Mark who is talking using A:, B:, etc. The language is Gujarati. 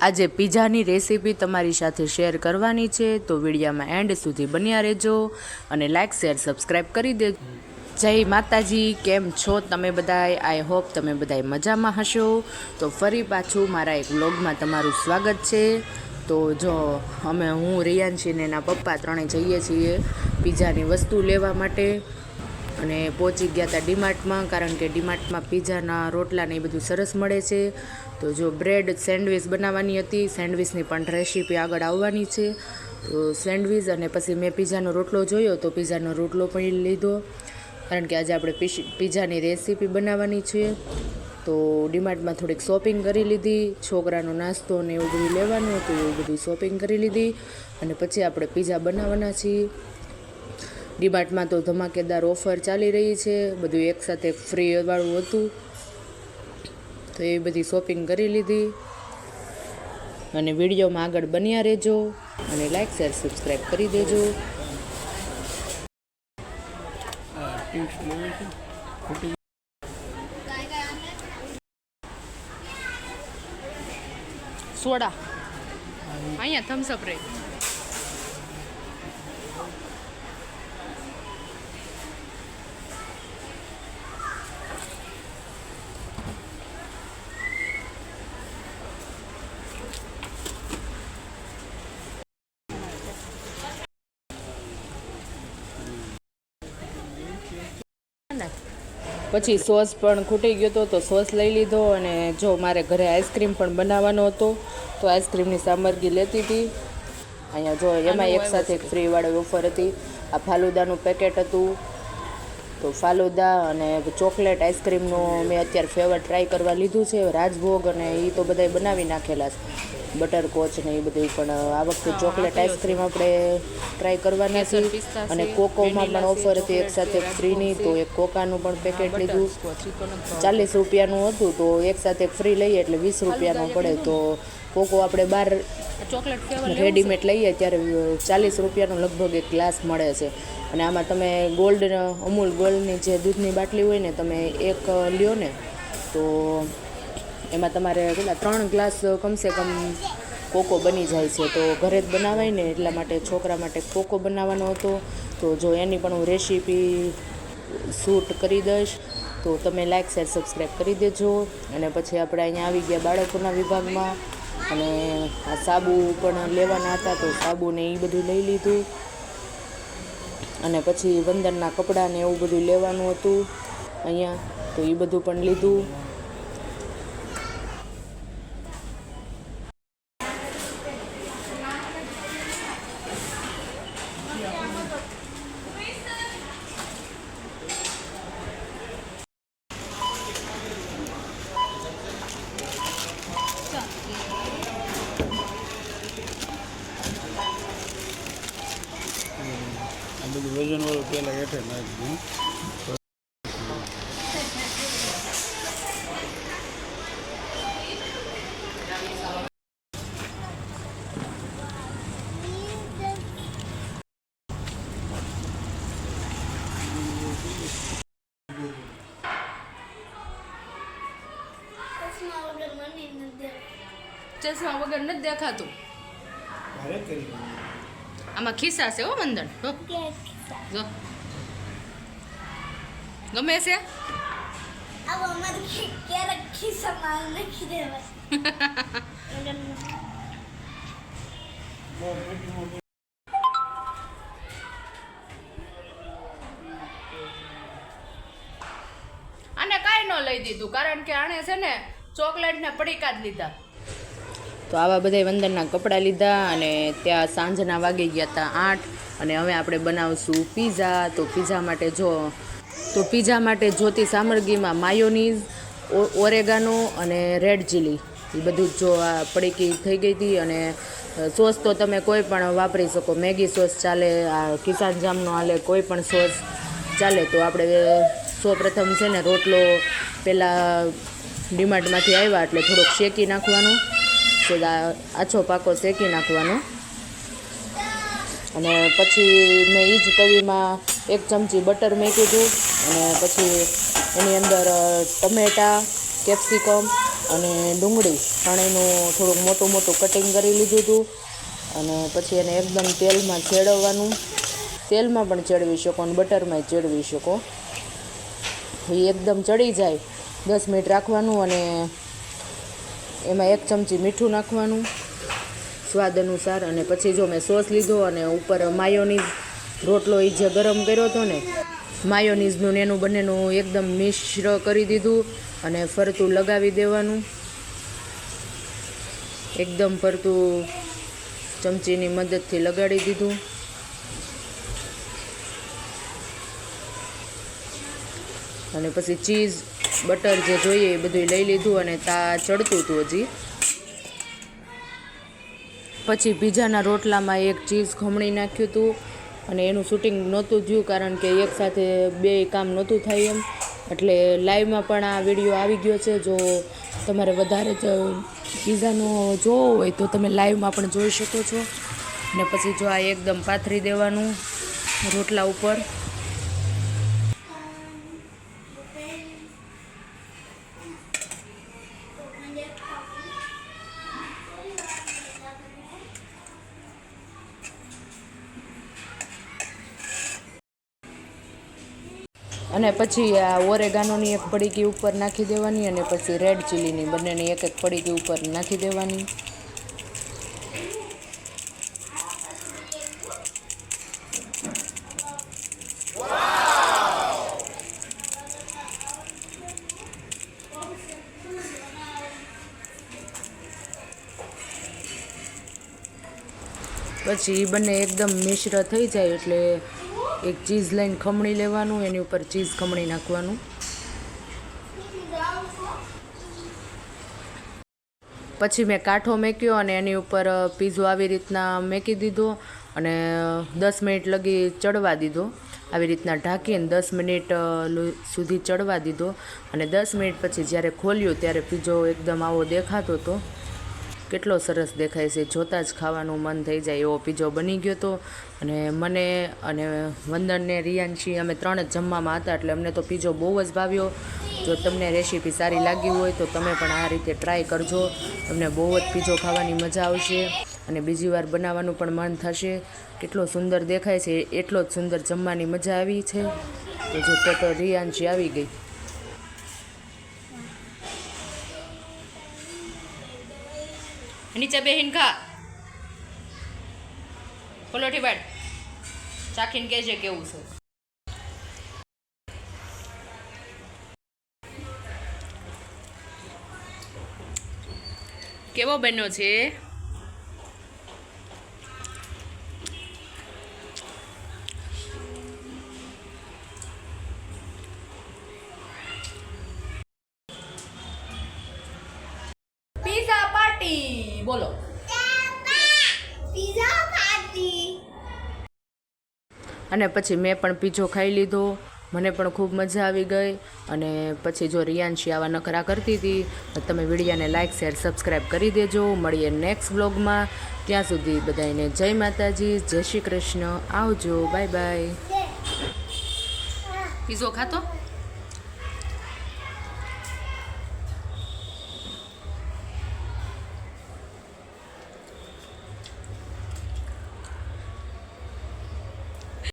A: આજે પિઝાની રેસીપી તમારી સાથે શેર કરવાની છે, તો વિડીયોમાં એન્ડ સુધી બન્યા રહેજો અને લાઇક શેર સબસ્ક્રાઈબ કરી દેજો. જય માતાજી, કેમ છો તમે બધાય? આઈ હોપ તમે બધાય મજામાં હશો. તો ફરી પાછું મારા એક વ્લોગમાં તમારું સ્વાગત છે. તો જો હું રિયાંશી ને એના પપ્પા ત્રણે જઈએ છીએ પિઝાની વસ્તુ લેવા માટે અને પહોંચી ગયા હતા ડીમાર્ટમાં, કારણ કે ડીમાર્ટમાં પિઝાના રોટલા ને એ બધું સરસ મળે છે. તો જો બ્રેડ સેન્ડવિચ બનાવવાની હતી, સેન્ડવિચની પણ રેસીપી આગળ આવવાની છે. તો સેન્ડવિચ અને પછી મેં પિઝાનો રોટલો જોયો તો પિઝાનો રોટલો પણ લીધો, કારણ કે આજે આપણે પિઝાની રેસીપી બનાવવાની છે. તો ડીમાર્ટમાં થોડીક શોપિંગ કરી લીધી, છોકરાનો નાસ્તો ને એવું બધું લેવાનું હતું, એવું બધું શોપિંગ કરી લીધી અને પછી આપણે પિઝા બનાવવાના છીએ. ડીમાર્ટમાં તો ધમાકેદાર ઓફર ચાલી રહી છે, બધું એકસાથે ફ્રી વાળું હતું, તો એ બધી શોપિંગ કરી લીધી. અને વિડીયોમાં આગળ બન્યા રહેજો અને લાઇક શેર સબસ્ક્રાઈબ કરી દેજો. સોડા અહીંયા થમ્સઅપ રહે. પછી સોસ પણ ખૂટી ગયો હતો, તો સોસ લઈ લીધો. અને જો મારે ઘરે આઈસ્ક્રીમ પણ બનાવવાનો હતો, તો આઈસ્ક્રીમની સામગ્રી લેતી હતી. અહીંયા જો એમાં એકસાથે એક ફ્રીવાળી ઓફર હતી. આ ફાલુદાનું પેકેટ હતું, તો ફાલુદા અને ચોકલેટ આઈસ્ક્રીમનું મેં અત્યારે ફ્લેવર ટ્રાય કરવા લીધું છે, રાજભોગ અને એ તો બધાય બનાવી નાખેલા છે, બટરકોચ ને એ બધું. પણ આ વખતે ચોકલેટ આઈસ્ક્રીમ આપણે ટ્રાય કરવાના છે. અને કોકોમાં પણ ઓફર હતી એકસાથે ફ્રીની, તો એક કોકાનું પણ પેકેટ લીધું. 40 રૂપિયાનું હતું, તો એકસાથે ફ્રી લઈએ એટલે 20 રૂપિયાનું પડે. તો કોકો આપણે બહાર રેડીમેડ લઈએ ત્યારે 40 રૂપિયાનું લગભગ એક ગ્લાસ મળે છે. અને આમાં તમે અમૂલ ગોલ્ડની જે દૂધની બાટલી હોય ને, તમે એક લ્યો ને તો એમાં તમારે કેટલા 3 ગ્લાસ કમસે કમ કોકો બની જાય છે. તો ઘરે જ બનાવાય ને, એટલા માટે છોકરા માટે કોકો બનાવવાનો હતો. તો જો એની પણ હું રેસીપી શૂટ કરી દઈશ, તો તમે લાઇક શેર સબસ્ક્રાઈબ કરી દેજો. અને પછી આપણે અહીંયા આવી ગયા બાળકોના વિભાગમાં, અને આ સાબુ પણ લેવાના હતા, તો સાબુ ને એ બધું લઈ લીધું. અને પછી વંદનના કપડાં ને એવું બધું લેવાનું હતું અહીંયા, તો એ બધું પણ લીધું.
B: બધું વજનવાળું પહેલાં હેઠે નાખી
A: ચશ્મા વગર નથી દેખાતું. આમાં ખિસ્સા છે હો વંદન, જો ગમે છે. આને કાંઈ ન લઈ દીધું, કારણ કે આણે છે ને ચોકલેટ ને પડીકા જ લીધા. તો આવા બધા વંદનના કપડાં લીધા. અને ત્યાં સાંજના વાગી ગયા હતા 8, અને હવે આપણે બનાવશું પિઝા. તો પિઝા માટે જોતી સામગ્રીમાં માયોનીઝ, ઓરેગાનો અને રેડ ચીલી, એ બધું જો આ પડીકી થઈ ગઈ હતી. અને સોસ તો તમે કોઈ પણ વાપરી શકો, મેગી સોસ ચાલે, આ કિસાન જામનો હાલે, કોઈ પણ સોસ ચાલે. તો આપણે સૌપ્રથમ છે ને રોટલો પહેલાં ડીમાર્ટમાંથી આવ્યા એટલે થોડોક શેકી નાખવાનો, આછો પાકો શેકી નાખવાનો. અને પછી મેં એ જ તવીમાં 1 ચમચી બટર મૂક્યું હતું. અને પછી એની અંદર ટમેટાં, કેપ્સિકમ અને ડુંગળી ત્રણેયનું થોડુંક મોટું મોટું કટિંગ કરી લીધું હતું. અને પછી એને એકદમ તેલમાં ચેડવવાનું. તેલમાં પણ ચડવી શકો અને બટરમાં ચડવી શકો. એ એકદમ ચડી જાય 10 મિનિટ રાખવાનું અને એમાં 1 ચમચી મીઠું નાખવાનું સ્વાદ અનુસાર. અને પછી જો મેં સોસ લીધો અને ઉપર માયોનીઝ રોટલો એ જે ગરમ કર્યો હતો ને માયોનીઝનું ને એનું બંનેનું એકદમ મિશ્ર કરી દીધું અને ફરતું લગાવી દેવાનું. એકદમ ફરતું ચમચીની મદદથી લગાડી દીધું. અને પછી ચીઝ બટર જે જોઈએ એ બધું લઈ લીધું અને ચડતું હતું હજી. પછી પીઝાના રોટલામાં 1 ચીઝ ખમણી નાખ્યું હતું અને એનું શૂટિંગ નહોતું થયું કારણ કે એકસાથે 2 કામ નહોતું થાય એમ. એટલે લાઈવમાં પણ આ વિડીયો આવી ગયો છે. જો તમારે વધારે પીઝાનો જોવો હોય તો તમે લાઈવમાં પણ જોઈ શકો છો. અને પછી જો આ એકદમ પાથરી દેવાનું રોટલા ઉપર. અને પછી આ ઓરેગાનોની 1 પડીકી ઉપર નાખી દેવાની અને પછી રેડ ચીલીની બંનેની 1 પડીકી ઉપર નાખી દેવાની. પછી બંને એકદમ મિશ્ર થઈ જાય એટલે 1 ચીઝ લઈને ખમણી લેવાનું, એની ઉપર ચીઝ ખમણી નાખવાનું. પછી મેં કાંઠો મેક્યો અને એની ઉપર પીઝો આવી રીતના મેકી દીધો અને 10 મિનિટ લગી ચડવા દીધો. આવી રીતના ઢાંકીને 10 મિનિટ સુધી ચડવા દીધો. અને 10 મિનિટ પછી જ્યારે ખોલ્યું ત્યારે પીઝો એકદમ આવો દેખાતો હતો. કેટલો સરસ દેખાય છે, જોતાં જ ખાવાનું મન થઈ જાય એવો પીઝો બની ગયો હતો. અને મને અને વંદનને રિયાંશી અમે 3 જ જમવામાં હતા એટલે અમને તો પીઝો બહુ જ ભાવ્યો. જો તમને રેસીપી સારી લાગી હોય તો તમે પણ આ રીતે ટ્રાય કરજો. તમને બહુ જ પીઝો ખાવાની મજા આવશે અને બીજી વાર બનાવવાનું પણ મન થશે. કેટલો સુંદર દેખાય છે, એટલો જ સુંદર જમવાની મજા આવી છે. તો જો તો રિયાંશી આવી ગઈ. નીચે બેહીન ખા. પલોઠી વાળ ચાખીને કહેજે કેવું છે. કેવો બન્યો છે? પીઝા પાર્ટી બોલો. અને પછી મેં પણ પીઝો ખાઈ લીધો. મને પણ ખૂબ મજા આવી ગઈ. અને પછી જો રિયાંશી આવા નખરા કરતી હતી તો તમે વિડીયોને લાઇક શેર સબસ્ક્રાઈબ કરી દેજો. મળીએ નેક્સ્ટ વ્લોગમાં. ત્યાં સુધી બધાને જય માતાજી, જય શ્રી કૃષ્ણ. આવજો, બાય બાય. પીઝો ખાતો.